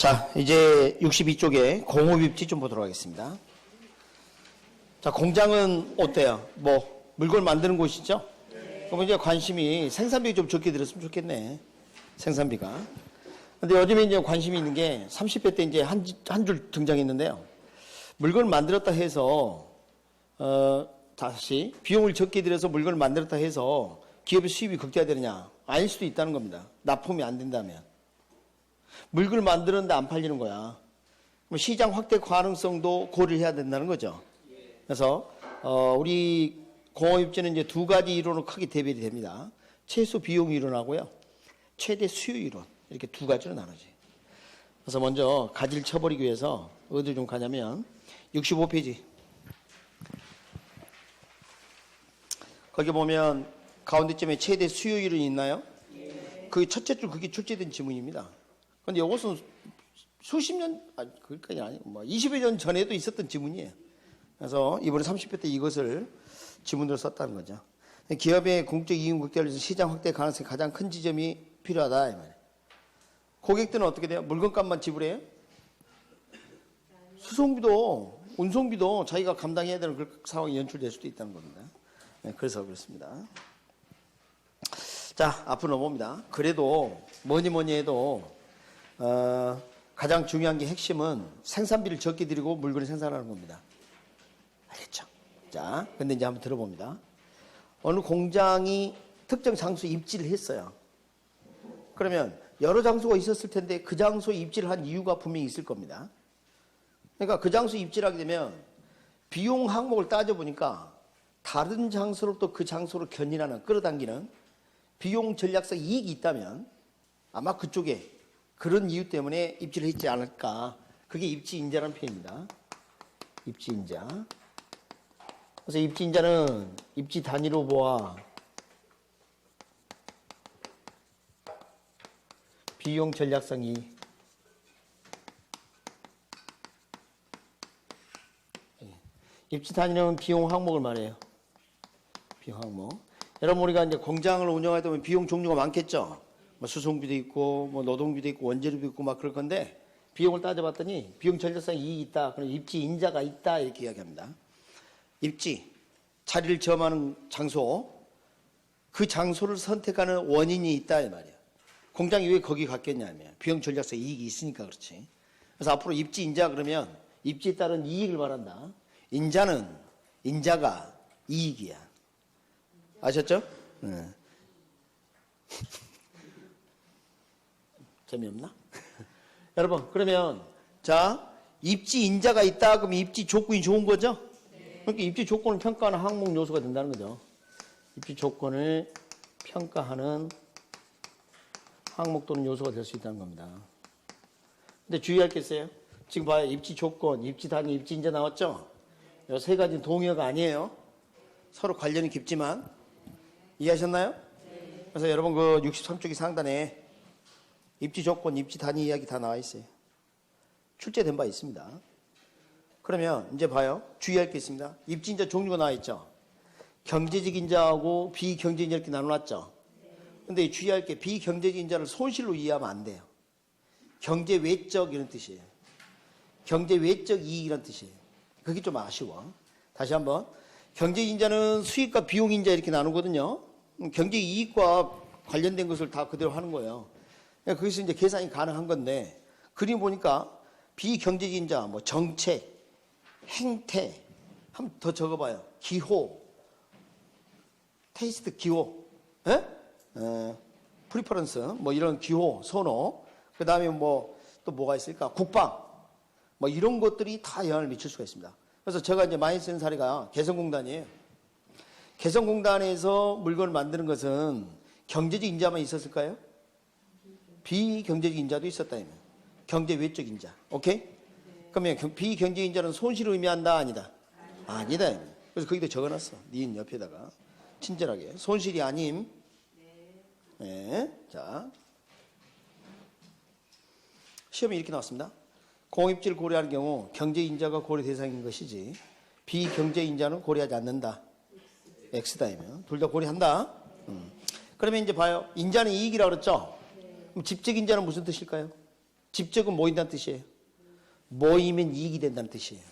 자, 이제 62쪽에 공업입지 좀 보도록 하겠습니다. 자, 공장은 어때요? 뭐 물건 만드는 곳이죠? 그럼 이제 관심이 생산비 좀 적게 들었으면 좋겠네. 생산비가. 근데 요즘에 이제 관심이 있는 게 30회 때 이제 한 줄 등장했는데요. 물건을 만들었다 해서 다시 비용을 적게 들여서 물건을 만들었다 해서 기업의 수입이 극대화되느냐? 아닐 수도 있다는 겁니다. 납품이 안 된다면. 물건을 만드는데 안 팔리는 거야. 그럼 시장 확대 가능성도 고려를 해야 된다는 거죠. 그래서 우리 공업입지는 이제 두 가지 이론으로 크게 대별이 됩니다. 최소 비용 이론하고요, 최대 수요 이론, 이렇게 두 가지로 나누지. 그래서 먼저 가지를 쳐버리기 위해서 어디 좀 가냐면 65페이지. 거기 보면 가운데쯤에 최대 수요 이론이 있나요? 그 첫째 줄 그게 출제된 지문입니다. 근데 이것은 수십 년, 그까지 아니고 뭐 20여 년 전에도 있었던 지문이에요. 그래서 이번에 30회 때 이것을 지문으로 썼다는 거죠. 기업의 공적 이윤 극대화를 위해서 시장 확대 가능성이 가장 큰 지점이 필요하다 이 말이에요. 고객들은 어떻게 돼요? 물건값만 지불해요? 수송비도 운송비도 자기가 감당해야 되는 그런 상황이 연출될 수도 있다는 겁니다. 네, 그래서 그렇습니다. 자, 앞으로 넘어옵니다. 그래도 뭐니 해도 가장 중요한 게 핵심은 생산비를 적게 들이고 물건을 생산하는 겁니다. 알겠죠? 자, 근데 이제 한번 들어봅니다. 어느 공장이 특정 장소에 입지를 했어요. 그러면 여러 장소가 있었을 텐데 그 장소에 입지를 한 이유가 분명히 있을 겁니다. 그러니까 그 장소에 입지를 하게 되면 비용 항목을 따져보니까 다른 장소로부터 그 장소를 견인하는, 끌어당기는 비용 전략상 이익이 있다면 아마 그쪽에 그런 이유 때문에 입지를 했지 않을까. 그게 입지인자라는 표현입니다. 입지인자. 그래서 입지인자는 입지 단위로 보아 비용 전략상 이익. 입지 단위는 비용 항목을 말해요. 비용 항목. 여러분, 우리가 이제 공장을 운영하다 보면 비용 종류가 많겠죠. 뭐 수송비도 있고, 뭐 노동비도 있고, 원재료도 있고, 막 그럴 건데, 비용을 따져봤더니 비용 전략상 이익이 있다. 그럼 입지 인자가 있다. 이렇게 이야기합니다. 입지, 자리를 점하는 장소, 그 장소를 선택하는 원인이 있다. 이 말이에요. 공장이 왜 거기 갔겠냐면, 비용 전략상 이익이 있으니까 그렇지. 그래서 앞으로 입지 인자 그러면 입지에 따른 이익을 말한다. 인자가 이익이야. 아셨죠? 네. 재미없나? 여러분, 그러면 자, 입지 인자가 있다 그러면 입지 조건이 좋은 거죠? 그러니까 입지 조건을 평가하는 항목 요소가 된다는 거죠. 입지 조건을 평가하는 항목 또는 요소가 될 수 있다는 겁니다. 근데 주의할 게 있어요. 지금 봐요. 입지 조건, 입지 단위, 입지 인자 나왔죠? 이 세 가지는 동의어가 아니에요. 서로 관련이 깊지만. 이해하셨나요? 그래서 여러분 그 63쪽이 상단에 입지 조건, 입지 단위 이야기 다 나와 있어요. 출제된 바 있습니다. 그러면 이제 봐요. 주의할 게 있습니다. 입지 인자 종류가 나와 있죠. 경제적 인자하고 비경제적 인자 이렇게 나눠놨죠. 근데 주의할 게 비경제적 인자를 손실로 이해하면 안 돼요. 경제 외적 이런 뜻이에요. 경제 외적 이익이라는 뜻이에요. 그게 좀 아쉬워. 다시 한번. 경제 인자는 수익과 비용 인자 이렇게 나누거든요. 경제 이익과 관련된 것을 다 그대로 하는 거예요. 거기서 이제 계산이 가능한 건데, 그림 보니까 비경제적 인자, 뭐 정책, 행태, 한번 더 적어봐요. 기호, 테이스트 기호, 프리퍼런스, 뭐 이런 기호, 선호, 그 다음에 뭐 또 뭐가 있을까? 국방, 뭐 이런 것들이 다 영향을 미칠 수가 있습니다. 그래서 제가 이제 많이 쓰는 사례가 개성공단이에요. 개성공단에서 물건을 만드는 것은 경제적 인자만 있었을까요? 비경제적 인자도 있었다면. 경제 외적 인자. 오케이? 그러면 비경제적 인자는 손실을 의미한다? 아니다? 아니다. 그래서 거기다 적어놨어. 니은 옆에다가. 친절하게. 손실이 아님. 네. 자. 시험이 이렇게 나왔습니다. 공입지를 고려하는 경우 경제인자가 고려 대상인 것이지 비경제인자는 고려하지 않는다. X다이면. 둘 다 고려한다. 그러면 이제 봐요. 인자는 이익이라고 그랬죠? 그럼 집적 인자는 무슨 뜻일까요? 집적은 모인다는 뜻이에요. 모이면 이익이 된다는 뜻이에요.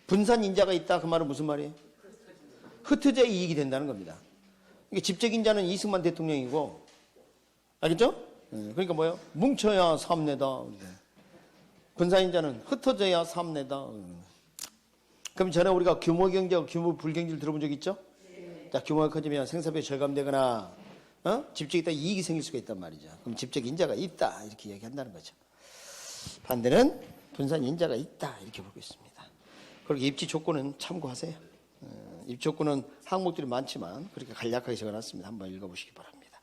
분산 인자가 있다 그 말은 무슨 말이에요? 흩어져야 이익이 된다는 겁니다. 그러니까 집적 인자는 이승만 대통령이고, 알겠죠? 그러니까 뭐예요? 뭉쳐야 삼내다. 분산 인자는 흩어져야 삼내다. 그럼 전에 우리가 규모 경제와 규모 불경제를 들어본 적 있죠? 자, 규모가 커지면 생산비가 절감되거나 집적이 있다 이익이 생길 수가 있단 말이죠. 그럼 집적 인자가 있다 이렇게 얘기한다는 거죠. 반대는 분산 인자가 있다 이렇게 보고 있습니다. 그리고 입지 조건은 참고하세요. 입지 조건은 항목들이 많지만 그렇게 간략하게 적어놨습니다. 한번 읽어보시기 바랍니다.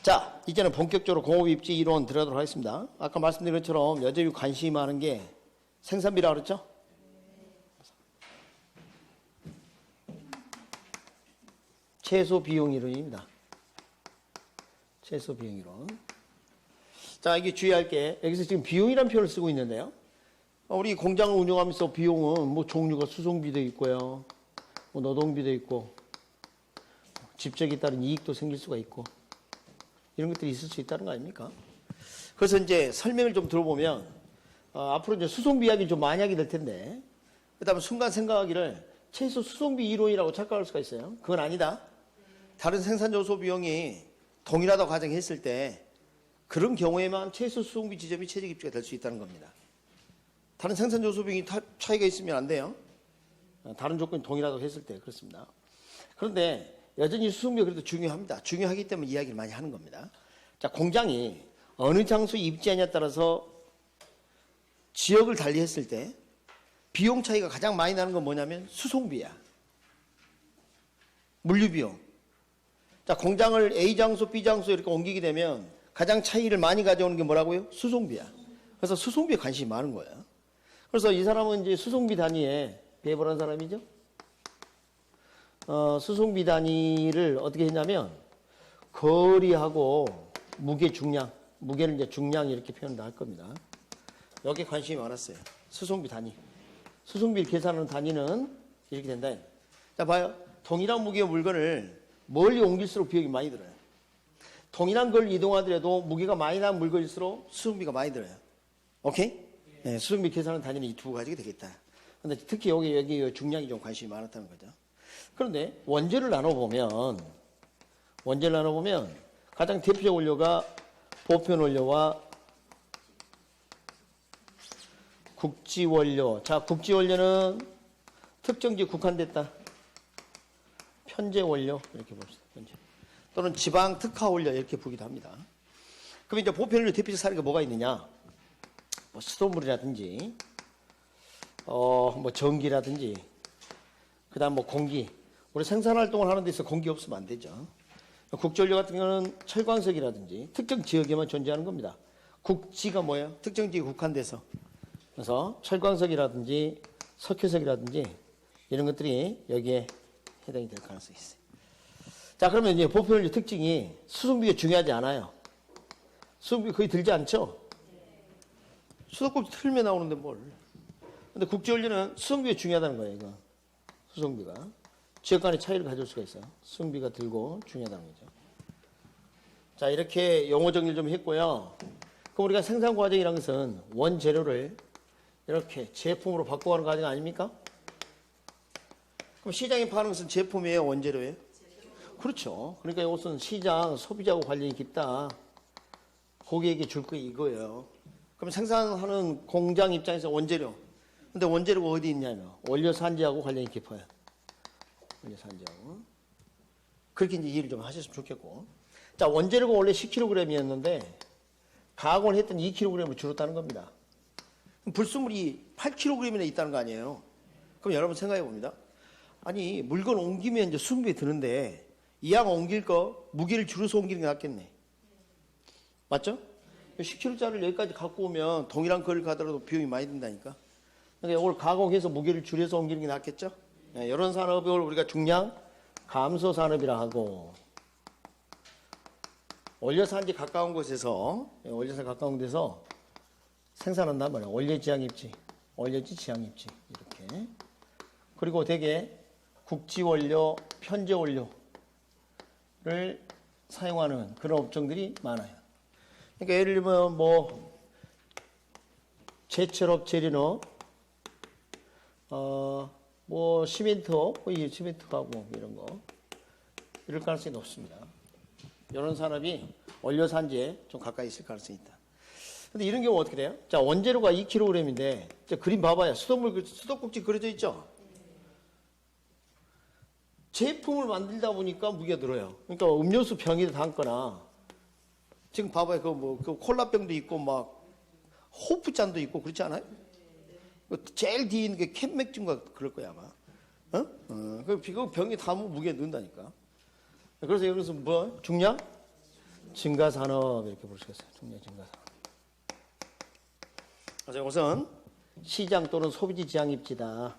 자, 이제는 본격적으로 공업 입지 이론 들어가도록 하겠습니다. 아까 말씀드린 것처럼 여전히 관심이 많은 게 생산비라고 그랬죠? 최소 비용 이론입니다. 최소 비용 이론. 자, 이게 주의할 게 여기서 지금 비용이라는 표현을 쓰고 있는데요. 우리 공장을 운영하면서 비용은 뭐 종류가 수송비도 있고요. 뭐 노동비도 있고 집적에 따른 이익도 생길 수가 있고 이런 것들이 있을 수 있다는 거 아닙니까? 그래서 이제 설명을 좀 들어보면 앞으로 이제 수송비 이야기를 좀 많이 하게 될 텐데 그다음에 순간 생각하기를 최소 수송비 이론이라고 착각할 수가 있어요. 그건 아니다. 다른 생산요소 비용이 동일하다고 가정했을 때 그런 경우에만 최소 수송비 지점이 최적 입지가 될 수 있다는 겁니다. 다른 생산요소 비용이 차이가 있으면 안 돼요. 다른 조건이 동일하다고 했을 때 그렇습니다. 그런데 여전히 수송비가 그래도 중요합니다. 중요하기 때문에 이야기를 많이 하는 겁니다. 자, 공장이 어느 장소에 입지하냐에 따라서 지역을 달리했을 때 비용 차이가 가장 많이 나는 건 뭐냐면 수송비야. 물류비용. 자, 공장을 A 장소, B 장소 이렇게 옮기게 되면 가장 차이를 많이 가져오는 게 뭐라고요? 수송비야. 그래서 수송비에 관심이 많은 거예요. 그래서 이 사람은 이제 수송비 단위에 배분을 한 사람이죠. 수송비 단위를 어떻게 했냐면 거리하고 무게 중량, 무게를 이제 중량 이렇게 표현을 할 겁니다. 여기에 관심이 많았어요. 수송비 단위. 수송비를 계산하는 단위는 이렇게 된다. 자, 봐요. 동일한 무게의 물건을 멀리 옮길수록 비용이 많이 들어요. 동일한 걸 이동하더라도 무게가 많이 난 물건일수록 수송비가 많이 들어요. 오케이? 네, 수송비 계산하는 단위는 이 두 가지가 되겠다. 근데 특히 여기 중량이 좀 관심이 많았다는 거죠. 그런데 원재를 나눠보면 가장 대표적 원료가 보편 원료와 국지 원료. 자, 국지 원료는 특정지에 국한됐다. 편제 원료 이렇게 봅시다. 편제. 또는 지방 특화 원료 이렇게 보기도 합니다. 그럼 이제 보편 원료 대표적 사례가 뭐가 있느냐? 뭐 수돗물이라든지, 뭐 전기라든지, 그다음 뭐 공기. 우리 생산 활동을 하는 데서 공기 없으면 안 되죠. 국지 원료 같은 경우는 철광석이라든지 특정 지역에만 존재하는 겁니다. 국지가 뭐예요? 특정 지역에 국한돼서. 그래서 철광석이라든지 석회석이라든지 이런 것들이 여기에 해당이 될 가능성이 있어요. 자, 그러면 이제 보편 원료 특징이 수송비가 중요하지 않아요. 수송비 거의 들지 않죠? 수도꼭지 틀면 나오는데 뭘. 근데 국지 원료는 수송비가 중요하다는 거예요, 이거. 수송비가. 지역 간의 차이를 가질 수가 있어요. 수송비가 들고 중요하다는 거죠. 자, 이렇게 용어 정리를 좀 했고요. 그럼 우리가 생산 과정이라는 것은 원재료를 이렇게 제품으로 바꿔가는 과정 아닙니까? 그럼 시장에 파는 것은 제품이에요, 원재료예요? 그렇죠. 그러니까 이것은 시장, 소비자하고 관련이 깊다. 고객에게 줄 거 이거예요. 그럼 생산하는 공장 입장에서 원재료. 근데 원재료가 어디 있냐면 원료 산지하고 관련이 깊어요. 원료 산지하고. 그렇게 이제 이해를 좀 하셨으면 좋겠고. 자, 원재료가 원래 10kg이었는데 가공을 했더니 2kg으로 줄었다는 겁니다. 그럼 불순물이 8kg이나 있다는 거 아니에요? 그럼 여러분 생각해 봅니다. 아니, 물건 옮기면 이제 수송비에 드는데 이 양 옮길 거 무게를 줄여서 옮기는 게 낫겠네. 맞죠? 10kg짜리를 여기까지 갖고 오면 동일한 거리를 가더라도 비용이 많이 든다니까. 그러니까 이걸 가공해서 무게를 줄여서 옮기는 게 낫겠죠? 네, 이런 산업을 우리가 중량 감소 산업이라 하고, 원료산지 가까운 곳에서, 원료산 가까운 데서 생산한단 말이에요. 원료지향 입지, 원료지 지향 입지 이렇게. 그리고 대개 국지 원료, 편제 원료를 사용하는 그런 업종들이 많아요. 그러니까 예를 들면 뭐 제철업 재료는 뭐 시멘트업, 이 시멘트하고 이런 거 이럴 가능성이 높습니다. 이런 산업이 원료산지에 좀 가까이 있을 가능성이 있다. 근데 이런 경우 어떻게 돼요? 자, 원재료가 2kg인데 자, 그림 봐봐요. 수도꼭지 그려져 있죠? 제품을 만들다 보니까 무게가 늘어요. 그러니까 음료수 병에다 담거나 지금 봐봐요. 그 콜라병도 있고 막 호프잔도 있고 그렇지 않아요? 제일 뒤에 있는 게 캔맥주인가 그럴 거야 아마. 그 병에 담으면 무게가 는다니까. 그래서 여기서 뭐 중량 증가산업 이렇게 볼 수가 있어요. 중량 증가산업. 그래서 이것은 시장 또는 소비지 지향 입지다.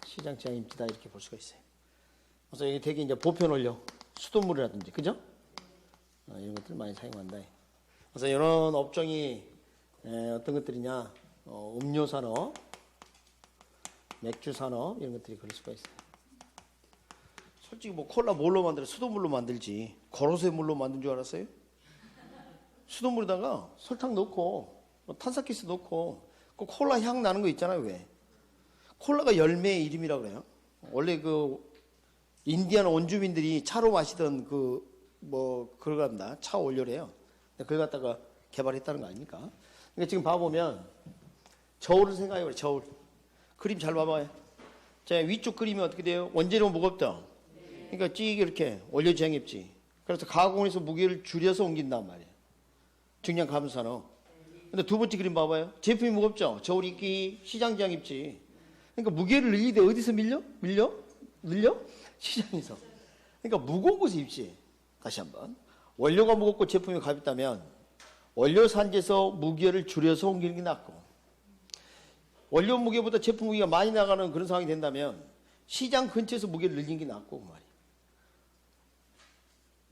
시장 지향 입지다 이렇게 볼 수가 있어요. 그래서 여기 되게 이제 보편 원료, 수돗물이라든지 그죠? 이런 것들 많이 사용한다. 그래서 이런 업종이 어떤 것들이냐, 음료 산업, 맥주 산업 이런 것들이 그럴 수가 있어요. 솔직히 뭐 콜라 뭘로 만들어? 수돗물로 만들지. 거로쇠 물로 만든 줄 알았어요? 수돗물에다가 설탕 넣고 뭐 탄산가스 넣고 그 콜라 향 나는 거 있잖아요. 왜? 콜라가 열매의 이름이라고 그래요. 원래 그 인디안 원주민들이 차로 마시던 그걸 갖다 차 원료래요. 그걸 갖다가 개발했다는 거 아닙니까? 그러니까 지금 봐보면 저울을 생각해봐요. 저울. 그림 잘 봐봐요. 자, 위쪽 그림이 어떻게 돼요? 원재료 무겁죠? 그러니까 찌게 이렇게 원료 지향입지. 그래서 가공해서 무게를 줄여서 옮긴단 말이에요. 중량 감산업. 근데 두 번째 그림 봐봐요. 제품이 무겁죠? 저울 입기 시장 지향입지. 그러니까 무게를 늘리되 어디서 늘려? 시장에서. 그러니까 무거운 곳에 입지. 다시 한번. 원료가 무겁고 제품이 가볍다면 원료 산지에서 무게를 줄여서 옮기는 게 낫고, 원료 무게보다 제품 무게가 많이 나가는 그런 상황이 된다면 시장 근처에서 무게를 늘리는 게 낫고 그 말이에요.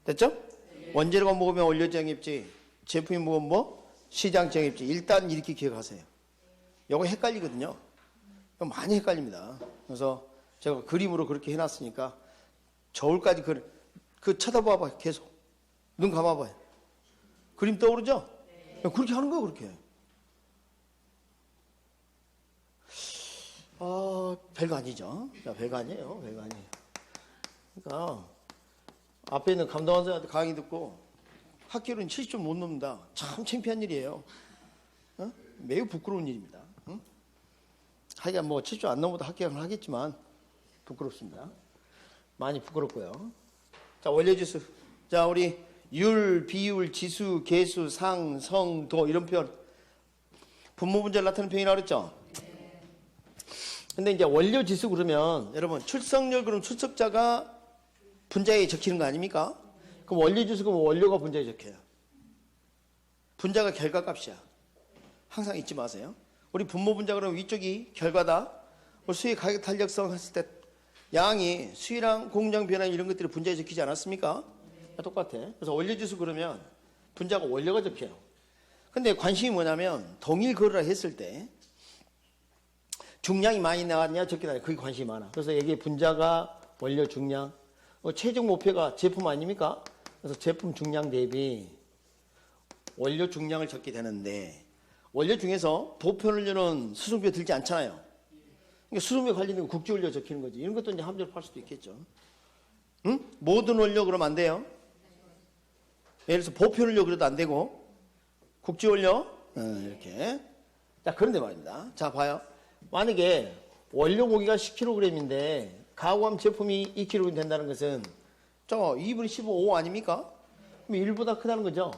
됐죠? 원재료가 무거우면 원료 지향 입지, 제품이 무거우면 뭐? 시장 지향 입지. 일단 이렇게 기억하세요. 이거 헷갈리거든요. 이거 많이 헷갈립니다. 그래서 제가 그림으로 그렇게 해놨으니까 저울까지 그 쳐다봐봐요. 계속 눈 감아봐요. 그림 떠오르죠? 그렇게 하는 거예요. 그렇게. 별거 아니죠. 별거 아니에요. 별거 아니에요. 그러니까 앞에 있는 감독원장한테 강의 듣고 학교는 70점 못 넘는다. 참 창피한 일이에요. 매우 부끄러운 일입니다. 하여간 뭐 70점 안 넘어도 합격을 하겠지만 부끄럽습니다. 많이 부끄럽고요. 자, 원료지수. 자, 우리 율, 비율, 지수, 개수, 상, 성, 도 이런 표현. 분모 분자를 나타내는 표현이라고 그랬죠? 근데 이제 원료지수 그러면 여러분 출석률 그럼 출석자가 분자에 적히는 거 아닙니까? 그럼 원료지수 그럼 원료가 분자에 적혀요. 분자가 결과값이야. 항상 잊지 마세요. 우리 분모 분자 그러면 위쪽이 결과다. 수의 가격 탄력성 했을 때 양이 수위랑 공정 변화 이런 것들이 분자에 적히지 않았습니까? 똑같아. 그래서 원료지수 그러면 분자가 원료가 적혀요. 근데 관심이 뭐냐면 동일 거래라 했을 때 중량이 많이 나왔냐 적게 나왔냐 그게 관심이 많아. 그래서 이게 분자가 원료 중량, 최종 목표가 제품 아닙니까? 그래서 제품 중량 대비 원료 중량을 적게 되는데 원료 중에서 보편 원료는 수송비가 들지 않잖아요. 그러니까 수송비 관련된 국제원료 적히는 거지. 이런 것도 이제 함정을 팔 수도 있겠죠. 응? 모든 원료 그러면 안 돼요. 예를 들어서 보편 원료 그래도 안 되고 국제원료 이렇게. 자, 그런데 말입니다. 자, 봐요. 만약에 원료 고기가 10kg인데 가공한 제품이 2kg 된다는 것은 2분의 15, 5 아닙니까? 그럼 1보다 크다는 거죠.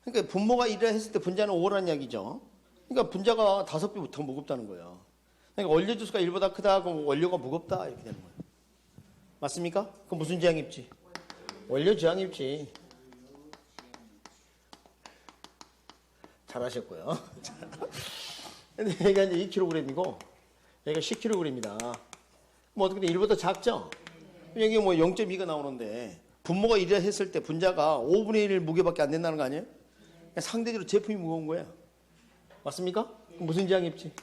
그러니까 분모가 1이라 했을 때 분자는 5라는 이야기죠. 그러니까 분자가 5배 더 무겁다는 거예요. 그러니까 원료지수가 1보다 크다 그럼 원료가 무겁다 이렇게 되는 거예요. 맞습니까? 그럼 무슨 지향 입지? 원료 지향 입지. 잘하셨고요. 근데 여기가 이제 2kg이고 여기가 10kg입니다. 뭐 어떻게 돼? 1보다 작죠? 여기 뭐 0.2가 나오는데 분모가 1이라 했을 때 분자가 5분의 1 무게밖에 안 된다는 거 아니에요? 상대적으로 제품이 무거운 거야. 맞습니까? 그럼 무슨 지향 입지?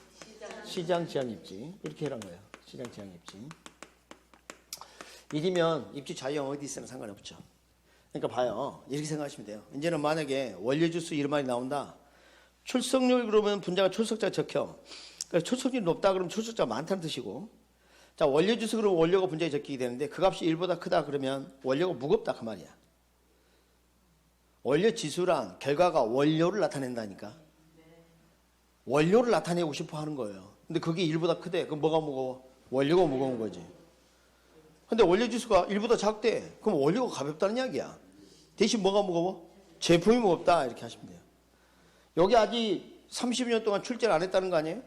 시장 지향 입지. 이렇게 해란 거예요. 시장 지향 입지. 1이면 입지 자유형 어디 있으나 상관없죠. 그러니까 봐요. 이렇게 생각하시면 돼요. 이제는 만약에 원료지수 이런 말이 나온다. 출석률 그러면 분자가 출석자 적혀. 그래서 출석률이 높다 그러면 출석자가 많다는 뜻이고. 자, 원료지수 그러면 원료가 분자에 적히게 되는데 그 값이 1보다 크다 그러면 원료가 무겁다 그 말이야. 원료지수란 결과가 원료를 나타낸다니까. 원료를 나타내고 싶어 하는 거예요. 근데 그게 1보다 크대. 그럼 뭐가 무거워? 원료가 무거운 거지. 근데 원료지수가 1보다 작대. 그럼 원료가 가볍다는 이야기야. 대신 뭐가 무거워? 제품이 무겁다. 이렇게 하시면 돼요. 여기 아직 30년 동안 출제를 안 했다는 거 아니에요?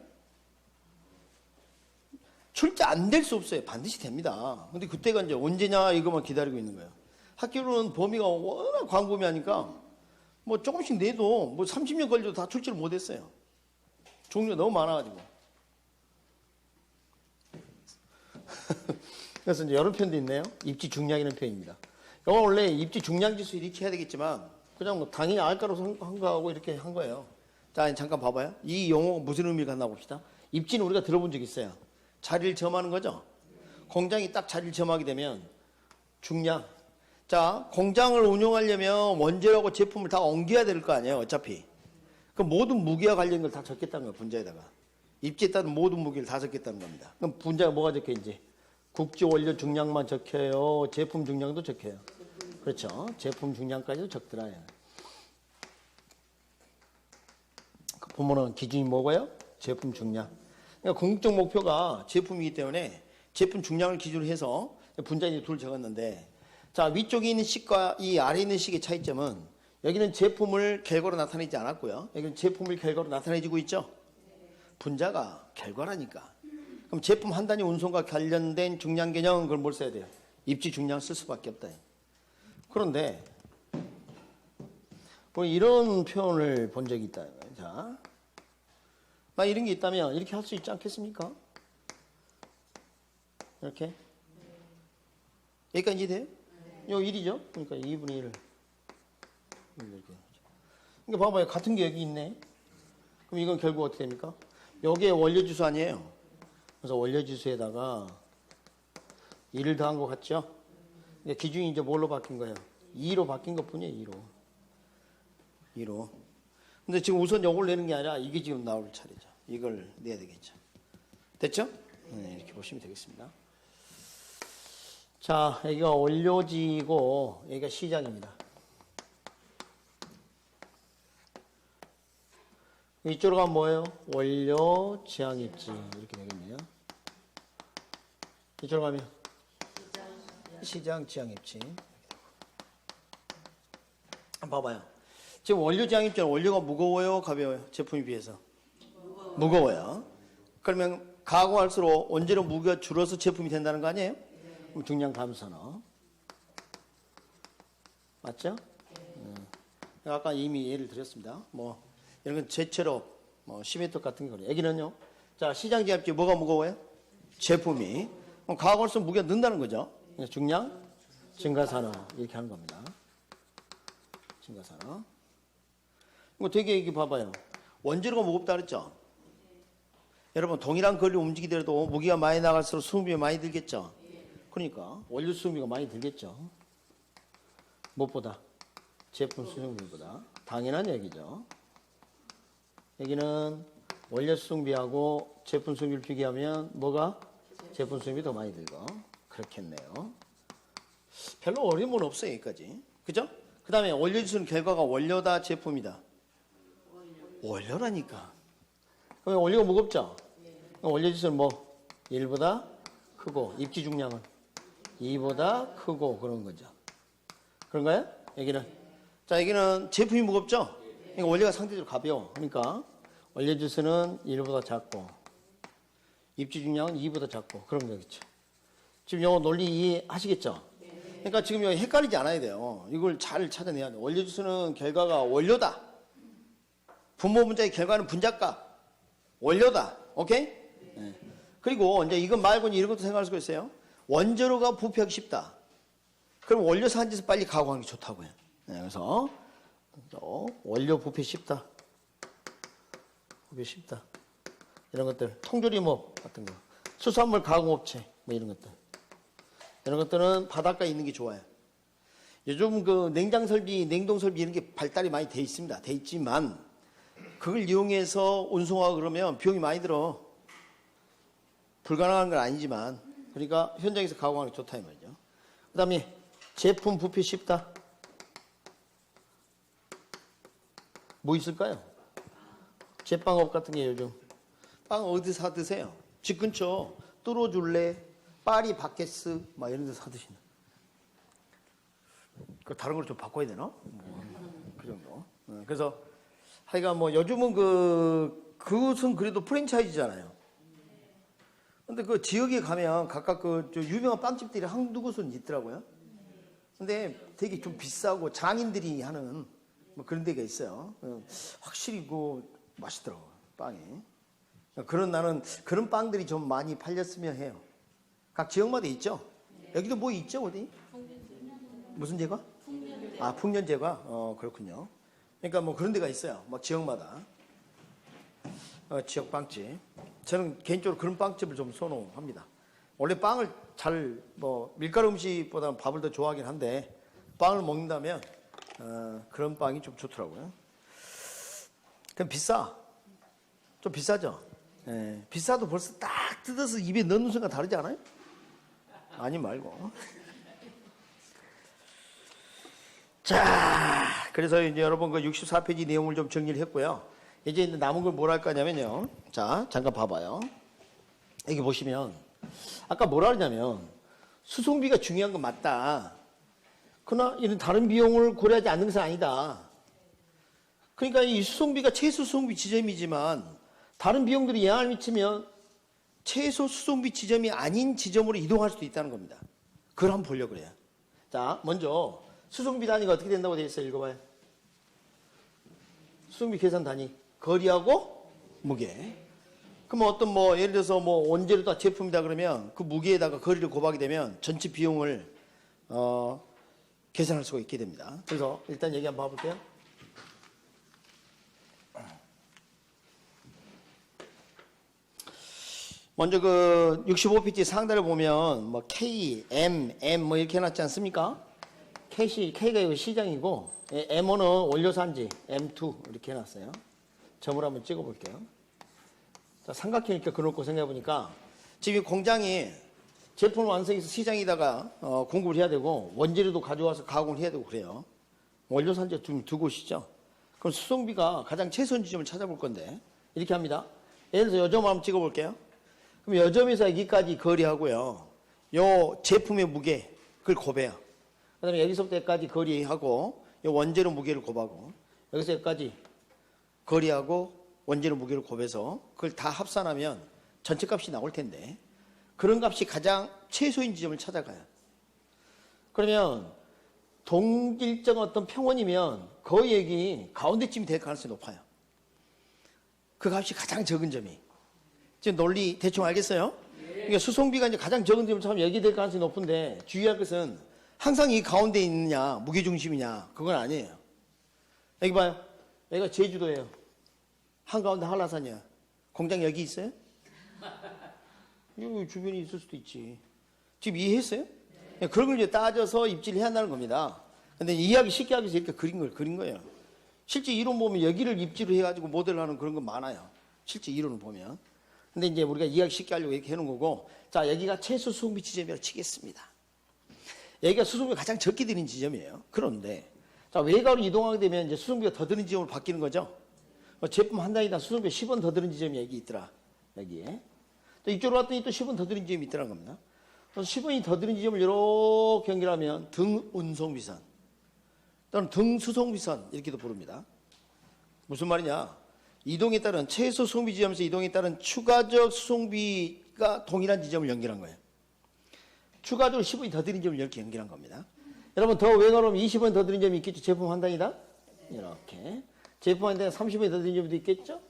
출제 안 될 수 없어요. 반드시 됩니다. 근데 그때가 이제 언제냐 이것만 기다리고 있는 거예요. 학교로는 범위가 워낙 광범위하니까 뭐 조금씩 내도 뭐 30년 걸려도 다 출제를 못 했어요. 종류가 너무 많아가지고. 그래서 이제 이런 표현도 있네요. 입지 중량이라는 표현입니다. 이건 원래 입지 중량 지수 이렇게 해야 되겠지만 그냥 뭐 당연히 알가로 한 거하고 이렇게 한 거예요. 자, 잠깐 봐봐요. 이 용어가 무슨 의미를 갖나 봅시다. 입지는 우리가 들어본 적 있어요. 자리를 점하는 거죠. 공장이 딱 자리를 점하게 되면 중량. 자, 공장을 운영하려면 원재료하고 제품을 다 옮겨야 될 거 아니에요. 어차피. 그 모든 무게와 관련된 걸 다 적겠다는 거예요. 분자에다가. 입지에 따른 모든 무게를 다 적겠다는 겁니다. 그럼 분자가 뭐가 적혀 이제? 국지 원료 중량만 적혀요. 제품 중량도 적혀요. 그렇죠. 제품 중량까지도 적더라. 그 보면은 기준이 뭐고요? 제품 중량. 그러니까 궁극적 목표가 제품이기 때문에 제품 중량을 기준으로 해서 분자에 둘 적었는데, 자, 위쪽에 있는 식과 이 아래에 있는 식의 차이점은 여기는 제품을 결과로 나타내지 않았고요. 여기는 제품을 결과로 나타내지고 있죠. 분자가 결과라니까. 그럼 제품 한 단위 운송과 관련된 중량 개념 그걸 뭘 써야 돼요? 입지 중량 쓸 수밖에 없다. 그런데 뭐 이런 표현을 본 적이 있다. 자, 막 이런 게 있다면 이렇게 할 수 있지 않겠습니까? 이렇게. 여기까지 돼요? 요 1이죠? 그러니까 2분의 1을. 이렇게. 그러니까 봐봐요. 같은 게 여기 있네. 그럼 이건 결국 어떻게 됩니까? 여기에 원료지수 아니에요. 그래서 원료지수에다가 1을 더한 것 같죠? 기준이 이제 뭘로 바뀐 거예요? 2로 바뀐 것 뿐이에요. 2로. 근데 지금 우선 이걸 내는 게 아니라 이게 지금 나올 차례죠. 이걸 내야 되겠죠. 됐죠? 네, 이렇게 보시면 되겠습니다. 자, 여기가 원료지고 여기가 시장입니다. 이쪽으로 가면 뭐예요? 원료, 지향입지 이렇게 되겠네요. 이쪽으로 가면 시장, 지향입지. 한번 봐봐요. 지금 원료, 지향입지는 원료가 무거워요, 가벼워요? 제품에 비해서 무거워요. 그러면 가공할수록 원재료 무게가 줄어서 제품이 된다는 거 아니에요? 그럼 중량 감소너. 맞죠? 아까 이미 예를 드렸습니다. 뭐 이런 건 제철업, 뭐 시멘트 같은 거예요. 여기는요. 자, 시장 지압지 뭐가 무거워요? 제품이. 그럼 가공할수록 무게가 는다는 거죠. 중량 증가산업 이렇게 하는 겁니다. 증가산업. 이거 되게 여기 봐봐요. 원재료가 무겁다 그랬죠? 여러분 동일한 거리를 움직이더라도 무게가 많이 나갈수록 수분비가 많이 들겠죠? 그러니까 원료 수분비가 많이 들겠죠? 무엇보다? 제품 수증비보다. 당연한 얘기죠. 여기는 원료 수증비하고 제품 수증비를 비교하면 뭐가? 제품 수증비 더 많이 들고. 그렇겠네요. 별로 어려움은 없어요. 여기까지. 그죠? 그 다음에 원료지수는 결과가 원료다 제품이다. 원료라니까. 그럼 원료가 무겁죠? 원료지수는 뭐? 1보다 크고 입지 중량은 2보다 크고 그런 거죠. 그런가요? 여기는. 자, 여기는 제품이 무겁죠? 그러니까 원료가 상대적으로 가벼워. 그러니까 원료지수는 1보다 작고 입지 중량은 2보다 작고 그런 거겠죠. 지금 이거 논리 이해하시겠죠? 그러니까 지금 여기 헷갈리지 않아야 돼요. 이걸 잘 찾아내야 돼요. 원료지수는 결과가 원료다. 분모 분자의 결과는 분자값. 원료다. 오케이? 네. 그리고 이제 이것 말고는 이런 것도 생각할 수가 있어요. 원재료가 부패하기 쉽다. 그럼 원료 산지에서 빨리 가공하는 게 좋다고요. 네, 그래서 원료 부패 쉽다. 부패 쉽다. 이런 것들. 통조림업 같은 거. 수산물 가공업체 뭐 이런 것들. 이런 것들은 바닷가에 있는 게 좋아요. 요즘 그 냉장 설비, 냉동 설비 이런 게 발달이 많이 돼 있습니다. 돼 있지만 그걸 이용해서 운송하고 그러면 비용이 많이 들어. 불가능한 건 아니지만, 그러니까 현장에서 가공하는 게 좋다 이 말이죠. 그 다음에 제품 부피 쉽다. 뭐 있을까요? 제빵업 같은 게 요즘 빵 어디 사 드세요? 집 근처 뚫어줄래, 파리 바케스 막 이런 데서 사 드시는. 그 다른 걸 좀 바꿔야 되나? 그 정도. 그래서 하여간 뭐 요즘은 그것은 그래도 프랜차이즈잖아요. 근데 그 지역에 가면 각각 저 유명한 빵집들이 한두 곳은 있더라고요. 근데 되게 좀 비싸고 장인들이 하는 뭐 그런 데가 있어요. 확실히 맛있더라고요, 빵이. 나는 그런 빵들이 좀 많이 팔렸으면 해요. 각 지역마다 있죠? 여기도 뭐 있죠, 어디? 무슨 제과? 풍년제과? 그렇군요. 그러니까 뭐 그런 데가 있어요. 막 지역마다. 지역 빵집. 저는 개인적으로 그런 빵집을 좀 선호합니다. 원래 빵을 밀가루 음식보다는 밥을 더 좋아하긴 한데, 빵을 먹는다면, 그런 빵이 좀 좋더라고요. 그럼 좀 비싸죠? 예, 비싸도 벌써 딱 뜯어서 입에 넣는 순간 다르지 않아요? 아니 말고. 자, 그래서 이제 여러분 64페이지 내용을 좀 정리를 했고요. 이제 남은 걸 뭘 할 거냐면요. 자, 잠깐 봐봐요. 여기 보시면 아까 뭐라 그러냐면 수송비가 중요한 건 맞다. 그러나 이런 다른 비용을 고려하지 않는 것은 아니다. 그러니까 이 수송비가 최소 수송비 지점이지만 다른 비용들이 영향을 미치면 최소 수송비 지점이 아닌 지점으로 이동할 수도 있다는 겁니다. 그걸 한번 보려고 그래요. 자, 먼저 수송비 단위가 어떻게 된다고 되어 있어요? 읽어봐요. 수송비 계산 단위. 거리하고 무게. 그럼 예를 들어서 원재료 다 제품이다 그러면 그 무게에다가 거리를 곱하게 되면 전체 비용을 계산할 수가 있게 됩니다. 그래서 일단 얘기 한번 봐볼게요. 먼저 65페이지 상단을 보면 K, M 이렇게 해놨지 않습니까? K가 이거 시장이고 M1은 원료산지, M2 이렇게 해놨어요. 점을 한번 찍어볼게요. 자, 삼각형이니까 그렇고 생각해보니까 지금 공장이 제품 완성해서 시장에다가 공급을 해야 되고 원재료도 가져와서 가공을 해야 되고 그래요. 원료산지가 두 곳이죠. 그럼 수송비가 가장 최선 지점을 찾아볼 건데 이렇게 합니다. 예를 들어서 요 점을 한번 찍어볼게요. 그럼 요 점에서 여기까지 거리하고요. 요 제품의 무게 그걸 곱해요. 그 다음에 여기서부터 여기까지 거리하고 요 원재료 무게를 곱하고 여기서 여기까지 거리하고 원재료 무게를 곱해서 그걸 다 합산하면 전체 값이 나올 텐데 그런 값이 가장 최소인 지점을 찾아가요. 그러면 동일정 어떤 평원이면 거의 여기 가운데쯤이 될 가능성이 높아요. 그 값이 가장 적은 점이. 지금 논리 대충 알겠어요? 그러니까 수송비가 이제 가장 적은 점을 찾으면 여기 될 가능성이 높은데 주의할 것은 항상 이 가운데 있느냐 무게중심이냐 그건 아니에요. 여기 봐요. 여기가 제주도예요. 한가운데 한라산이야. 공장 여기 있어요? 여기 주변에 있을 수도 있지. 지금 이해했어요? 네. 그런 걸 이제 따져서 입지를 해야 한다는 겁니다. 근데 이해하기 쉽게 하기 위해서 이렇게 그린 거예요. 실제 이론 보면 여기를 입지로 해가지고 모델을 하는 그런 건 많아요. 실제 이론을 보면. 근데 이제 우리가 이해하기 쉽게 하려고 이렇게 해놓은 거고, 자, 여기가 최소 수송비 지점이라고 치겠습니다. 여기가 수송비가 가장 적게 드는 지점이에요. 그런데, 자, 외곽으로 이동하게 되면 이제 수송비가 더 드는 지점으로 바뀌는 거죠. 제품 한 단위당 수송비가 10원 더 드는 지점이 여기 있더라. 여기에. 또 이쪽으로 왔더니 또 10원 더 드는 지점이 있더라는 겁니다. 그래서 10원이 더 드는 지점을 이렇게 연결하면 등운송비선 또는 등수송비선 이렇게도 부릅니다. 무슨 말이냐? 이동에 따른 최소 수송비 지점에서 이동에 따른 추가적 수송비가 동일한 지점을 연결한 거예요. 추가적으로 10원이 더 드는 점을 이렇게 연결한 겁니다. 여러분 더 외곽으로 오면 20원 더 드는 점이 있겠죠? 제품 한 단위당? 이렇게. 제품 한 단위당 30원이 더 드는 점도 있겠죠?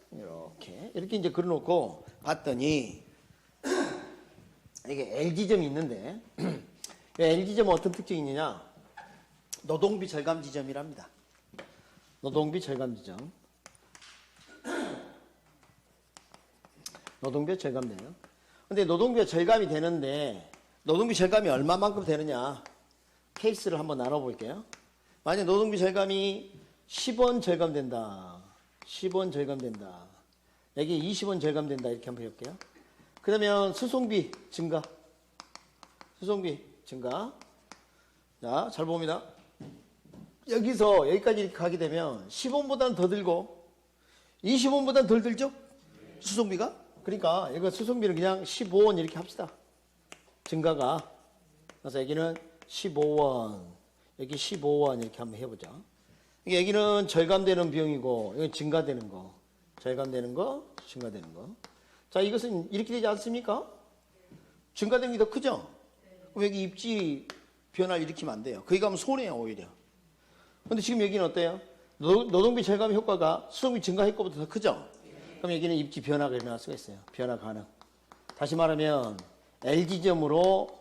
이렇게 이제 그려놓고 봤더니 이게 L지점이 있는데 L지점은 어떤 특징이 있느냐? 노동비 절감 지점이랍니다. 노동비 절감 지점. 노동비가 절감돼요. 근데 노동비가 절감이 되는데 노동비 절감이 얼마만큼 되느냐? 케이스를 한번 나눠볼게요. 만약 노동비 절감이 10원 절감된다. 10원 절감된다. 여기 20원 절감된다. 이렇게 한번 해볼게요. 그러면 수송비 증가. 수송비 증가. 자, 잘 봅니다. 여기서 여기까지 이렇게 가게 되면 10원보다는 더 들고 20원보다는 덜 들죠? 수송비가? 그러니까 이거 수송비는 그냥 15원 이렇게 합시다. 증가가. 그래서 여기는 15원, 여기 15원 이렇게 한번 해보자. 여기는 절감되는 비용이고 이건 증가되는 거. 절감되는 거, 증가되는 거. 자, 이것은 이렇게 되지 않습니까? 증가되는 게 더 크죠? 그럼 여기 입지 변화를 일으키면 안 돼요. 거기 가면 손해요, 오히려. 근데 지금 여기는 어때요? 노동비 절감 효과가 수송비 증가 효과보다 더 크죠? 그럼 여기는 입지 변화가 일어날 수가 있어요. 변화 가능. 다시 말하면 L지점으로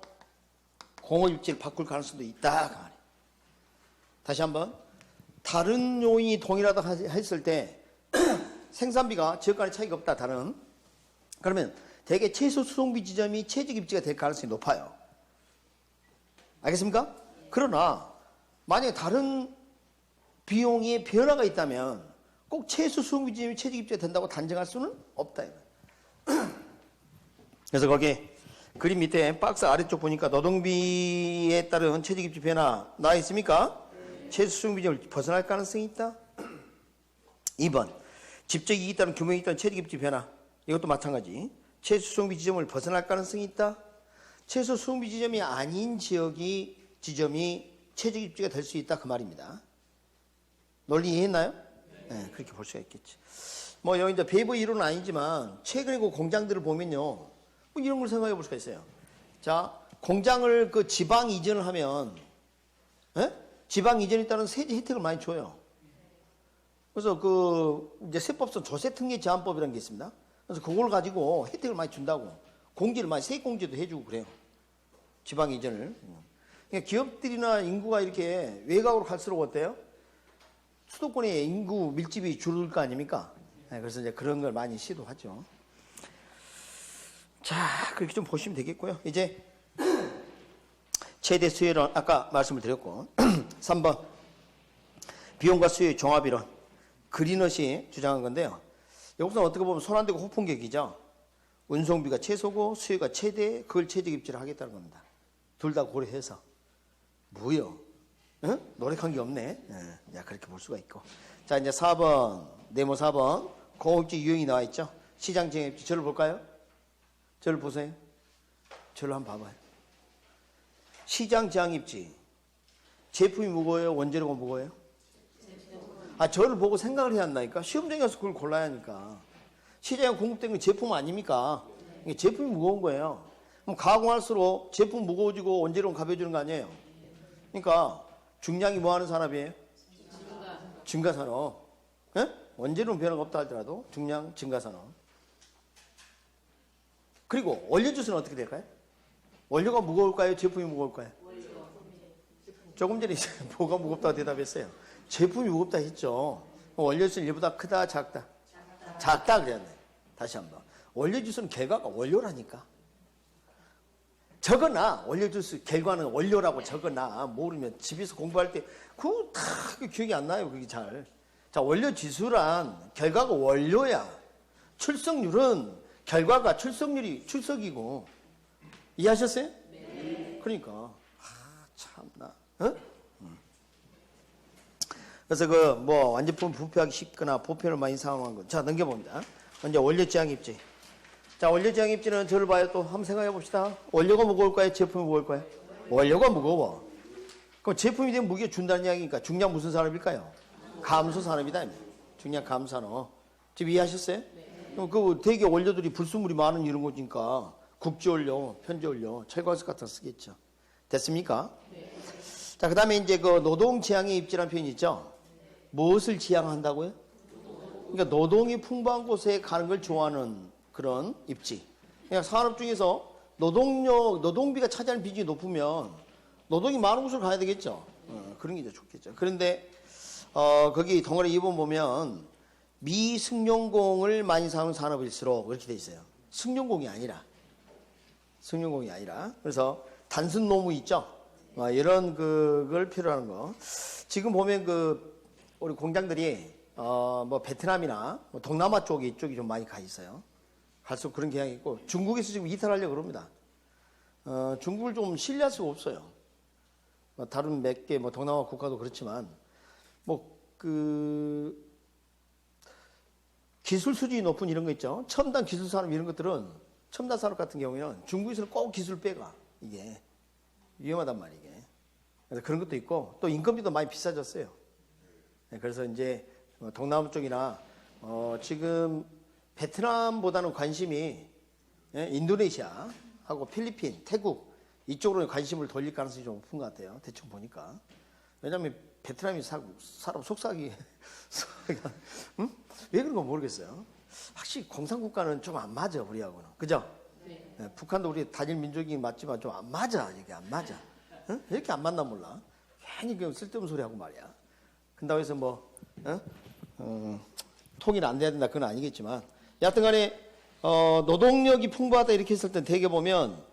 공업 입지를 바꿀 가능성도 있다. 그 말이에요. 다시 한번. 다른 요인이 동일하다 했을 때 생산비가 지역 간의 차이가 없다. 다른. 그러면 대개 최소 수송비 지점이 최적 입지가 될 가능성이 높아요. 알겠습니까? 그러나 만약에 다른 비용의 변화가 있다면 꼭 최소 수송비 지점이 최적 입지가 된다고 단정할 수는 없다. 그래서 거기 그림 밑에 박스 아래쪽 보니까 노동비에 따른 최적 입지 변화 나와 있습니까? 최소 수송비 지점을 벗어날 가능성이 있다. 2번 직접 이익에 따른 규모에 따른 최적 입지 변화. 이것도 마찬가지. 최소 수송비 지점을 벗어날 가능성이 있다. 최소 수송비 지점이 아닌 지점이 최적 입지가 될 수 있다. 그 말입니다. 논리 이해했나요? 네, 그렇게 볼 수가 있겠지. 뭐 여기 이제 배부 이론은 아니지만 최근에 그 공장들을 보면요, 뭐 이런 걸 생각해 볼 수가 있어요. 자, 공장을 그 지방 이전을 하면, 지방 이전에 따른 세제 혜택을 많이 줘요. 그래서 그 이제 세법상 조세특례 제한법이라는 게 있습니다. 그래서 그걸 가지고 혜택을 많이 준다고 공제를 많이 세액공제도 해주고 그래요. 지방 이전을. 그러니까 기업들이나 인구가 이렇게 외곽으로 갈수록 어때요? 수도권의 인구 밀집이 줄을 거 아닙니까? 네, 그래서 이제 그런 걸 많이 시도하죠. 자, 그렇게 좀 보시면 되겠고요. 이제 최대 수요론 아까 말씀을 드렸고 3번 비용과 수요의 종합이론 그린엇이 주장한 건데요. 여기서 어떻게 보면 손 안 대고 호풍격이죠. 운송비가 최소고 수요가 최대, 그걸 최적 입지를 하겠다는 겁니다. 둘 다 고려해서. 뭐요? 응? 노력한 게 없네. 야, 그렇게 볼 수가 있고. 자, 이제 4번, 네모 4번. 공업지 유형이 나와 있죠. 시장 정입지. 저를 볼까요? 저를 보세요. 저를 한번 봐봐요. 시장 정입지. 제품이 무거워요? 원재료가 무거워요? 아, 저를 보고 생각을 해야 한다니까? 시험장에 가서 그걸 골라야 하니까. 시장에 공급된 건 제품 아닙니까? 이게 제품이 무거운 거예요. 그럼 가공할수록 제품 무거워지고 원재료는 가벼워지는 거 아니에요? 그러니까 중량이 뭐 하는 산업이에요? 증가산업. 예? 원재료는 변화가 없다 하더라도 중량 증가산업. 그리고 원료주스는 어떻게 될까요? 원료가 무거울까요? 제품이 무거울까요? 조금 전에 뭐가 무겁다고 대답했어요. 제품이 무겁다 했죠. 원료주스는 얘보다 크다, 작다? 작다 그랬네. 다시 한번. 원료주스는 결과가 원료라니까. 적어놔. 원료주스 결과는 원료라고 적어놔. 모르면 집에서 공부할 때 그거 다 기억이 안 나요. 그게 잘. 자, 원료지수란 결과가 원료야. 출석률은 결과가 출석이고. 이해하셨어요? 네. 그러니까 참나. 어? 그래서 그 뭐 완제품 부패하기 쉽거나 보편을 많이 사용한 거. 자, 넘겨봅니다. 먼저 원료 지향 입지. 자, 원료 지향 입지는 저를 봐요. 또 한번 생각해 봅시다. 원료가 무거울까요? 제품이 무거울까요? 원료가 무거워. 그럼 제품이 되면 무게 준다는 이야기니까 중량 무슨 산업일까요? 감소 산업이다. 중량 감소 산업. 지금 이해하셨어요? 그럼 그 대개 원료들이 불순물이 많은 이런 거니까 국지원료, 편지원료, 철광석 같은 거 쓰겠죠. 됐습니까? 자, 그 다음에 이제 그 노동 지향의 입지라는 표현이 있죠. 무엇을 지향한다고요? 그러니까 노동이 풍부한 곳에 가는 걸 좋아하는 그런 입지. 그러니까 산업 중에서 노동비가 차지하는 비중이 높으면 노동이 많은 곳으로 가야 되겠죠. 그런 게 이제 좋겠죠. 그런데 거기 동아리 2번 보면 미승용공을 많이 사용하는 산업일수록 이렇게 돼 있어요. 승용공이 아니라. 그래서 단순 노무 있죠. 이런 그걸 필요로 하는 거. 지금 보면 그 우리 공장들이 뭐 베트남이나 뭐 동남아 쪽이 이쪽이 좀 많이 가 있어요. 갈수록 그런 경향이 있고 중국에서 지금 이탈하려고 그럽니다. 중국을 좀 신뢰할 수가 없어요. 뭐 다른 몇 개 뭐 동남아 국가도 그렇지만 뭐 그 기술 수준이 높은 이런 거 있죠. 첨단 기술 산업 이런 것들은 첨단 산업 같은 경우에는 중국에서는 꼭 기술 빼가 이게 위험하단 말이에요. 그래서 그런 것도 있고 또 인건비도 많이 비싸졌어요. 그래서 이제 동남아 쪽이나 지금 베트남보다는 관심이 인도네시아하고 필리핀, 태국 이쪽으로 관심을 돌릴 가능성이 좀 높은 것 같아요. 대충 보니까. 왜냐하면 베트남이 사람 속삭이 응? 왜 그런 건 모르겠어요. 확실히 공산국가는 좀 안 맞아 우리하고는. 그죠? 네. 북한도 우리 단일 민족이 맞지만 좀 안 맞아. 이게 안 맞아. 응? 왜 이렇게 안 맞나 몰라. 괜히 그냥 쓸데없는 소리 하고 말이야. 근다고 해서 뭐 통일 안 돼야 된다 그건 아니겠지만 여하튼 간에 노동력이 풍부하다 이렇게 했을 때 대개 보면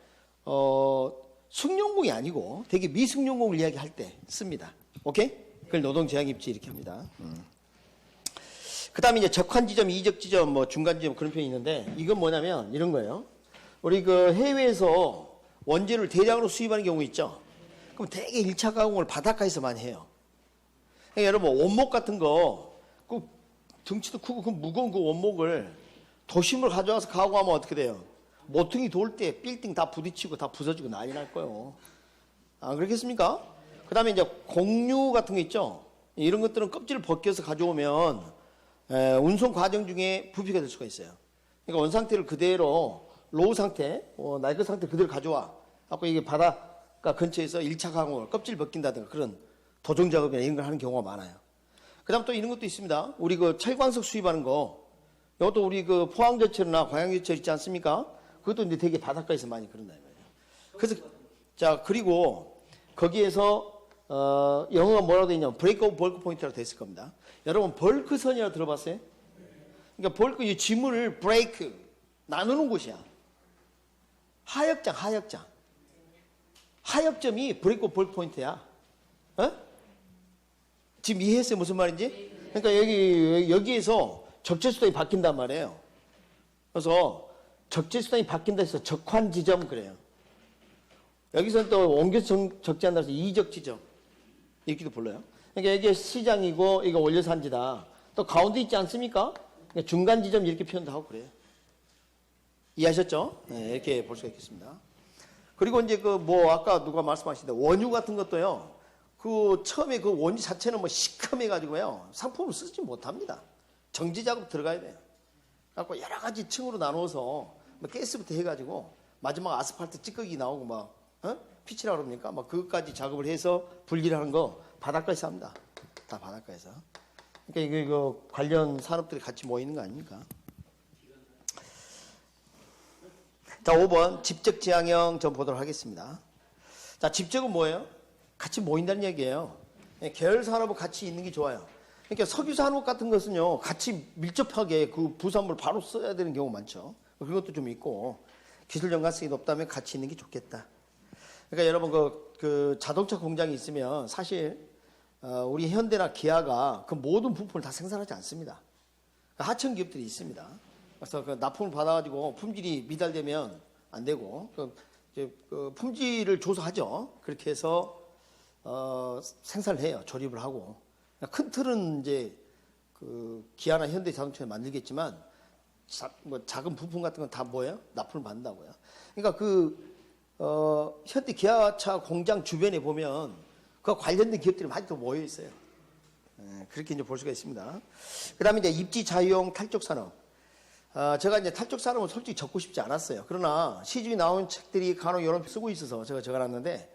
숙련공이 아니고 되게 미숙련공을 이야기할 때 씁니다. 오케이? 그걸 노동제약입지 이렇게 합니다. 그 다음에 이제 적환지점, 이적지점, 뭐 중간지점 그런 표현이 있는데 이건 뭐냐면 이런 거예요. 우리 그 해외에서 원재료를 대량으로 수입하는 경우 있죠. 그럼 되게 1차 가공을 바닷가에서 많이 해요. 그러니까 여러분 원목 같은 거, 그 덩치도 크고 그 무거운 그 원목을 도심으로 가져와서 가공하면 어떻게 돼요? 모퉁이 돌 때 빌딩 다 부딪히고 다 부서지고 난리 날 거예요. 안 그렇겠습니까? 그 다음에 이제 공유 같은 거 있죠. 이런 것들은 껍질을 벗겨서 가져오면 운송 과정 중에 부피가 될 수가 있어요. 그러니까 원상태를 그대로 로우 상태, 낡은 상태 그대로 가져와. 갖고 이게 바닷가 근처에서 1차 가공을 껍질 벗긴다든가 그런 도종 작업이나 이런 걸 하는 경우가 많아요. 그 다음 또 이런 것도 있습니다. 우리 그 철광석 수입하는 거. 이것도 우리 그 포항제철이나 광양제철 있지 않습니까? 그것도 이제 되게 바닷가에서 많이 그런다. 그래서, 자, 그리고 거기에서, 영어가 뭐라고 되어 있냐면, 브레이크 오브 벌크 포인트라고 되어 있을 겁니다. 여러분, 벌크선이라고 들어봤어요? 그러니까 벌크, 이 지문을 브레이크, 나누는 곳이야. 하역장, 하역장. 하역점이 브레이크 오브 벌크 포인트야. 지금 이해했어요? 무슨 말인지? 그러니까 여기에서 적재수단이 바뀐단 말이에요. 그래서 적재수단이 바뀐다 해서 적환지점 그래요. 여기서는 또 옮겨서 적재한다 해서 이적지점. 이렇게도 불러요. 그러니까 이게 시장이고 이거 원료산지다. 또 가운데 있지 않습니까? 그러니까 중간지점 이렇게 표현도 하고 그래요. 이해하셨죠? 네, 이렇게 볼 수가 있겠습니다. 그리고 이제 그 뭐 아까 누가 말씀하시는데 원유 같은 것도요. 그 처음에 그 원유 자체는 뭐 시커매가지고요. 상품을 쓰지 못합니다. 정지 작업 들어가야 돼요. 그래갖고 여러 가지 층으로 나눠서 뭐 가스부터 해가지고 마지막 아스팔트 찌꺼기 나오고 막 피치라 그럽니까? 막 그것까지 작업을 해서 분리를 하는 거 바닷가에서 합니다. 다 바닷가에서. 그러니까 이거 관련 산업들이 같이 모이는 거 아닙니까? 자, 5번 집적지향형 좀 보도록 하겠습니다. 자, 집적은 뭐예요? 같이 모인다는 얘기예요. 계열 산업은 같이 있는 게 좋아요. 그러니까 석유 산업 같은 것은요, 같이 밀접하게 그 부산물 바로 써야 되는 경우가 많죠. 그런 것도 좀 있고, 기술 연관성이 높다면 같이 있는 게 좋겠다. 그러니까 여러분, 그 자동차 공장이 있으면 사실, 우리 현대나 기아가 그 모든 부품을 다 생산하지 않습니다. 하청 기업들이 있습니다. 그래서 그 납품을 받아가지고 품질이 미달되면 안 되고, 그 품질을 조사하죠. 그렇게 해서, 생산을 해요. 조립을 하고. 큰 틀은 이제 그 기아나 현대 자동차에 만들겠지만 뭐 작은 부품 같은 건 다 뭐예요? 납품을 받는다고요. 그러니까 현대 기아차 공장 주변에 보면 그 관련된 기업들이 많이 또 모여 있어요. 그렇게 이제 볼 수가 있습니다. 그다음에 이제 입지 자유형 탈적 산업. 제가 이제 탈적 산업은 솔직히 적고 싶지 않았어요. 그러나 시중에 나온 책들이 간혹 이런 쓰고 있어서 제가 적어놨는데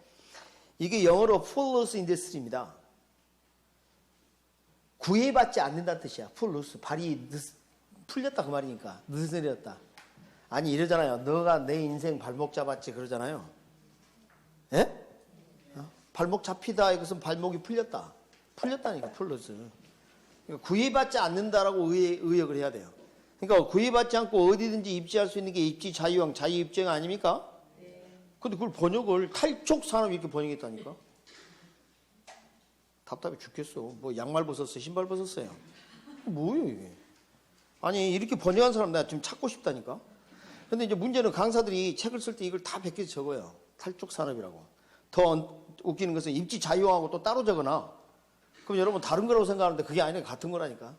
이게 영어로 full loss industry입니다. 구애받지 않는다는 뜻이야. full loss. 발이 풀렸다 그 말이니까. 느슨해졌다. 아니 이러잖아요. 너가 내 인생 발목 잡았지 그러잖아요. 예? 발목 잡히다 이것은 발목이 풀렸다. 풀렸다니까 full loss. 그러니까 구애받지 않는다라고 의역을 해야 돼요. 그러니까 구애받지 않고 어디든지 입지할 수 있는 게 입지 자유형, 자유입지형 아닙니까? 근데 그걸 번역을 탈적 산업 이렇게 번역했다니까? 답답해 죽겠어. 뭐 양말 벗었어요? 신발 벗었어요? 뭐예요, 이게? 아니, 이렇게 번역한 사람 내가 좀 찾고 싶다니까? 근데 이제 문제는 강사들이 책을 쓸 때 이걸 다 베껴서 적어요. 탈족 산업이라고. 더 웃기는 것은 입지 자유하고 또 따로 적어놔. 그럼 여러분 다른 거라고 생각하는데 그게 아니라 같은 거라니까.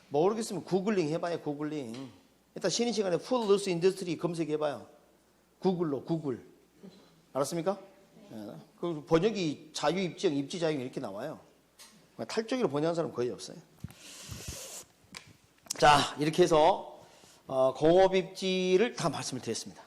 모르겠으면 구글링 해봐요, 구글링. 일단 쉬는 시간에 full loss industry 검색해봐요. 구글로, 구글. 알았습니까? 예. 그 번역이 자유 입지형, 입지 자유 이렇게 나와요. 탈족으로 번역한 사람 거의 없어요. 자, 이렇게 해서 공업 입지를 다 말씀을 드렸습니다.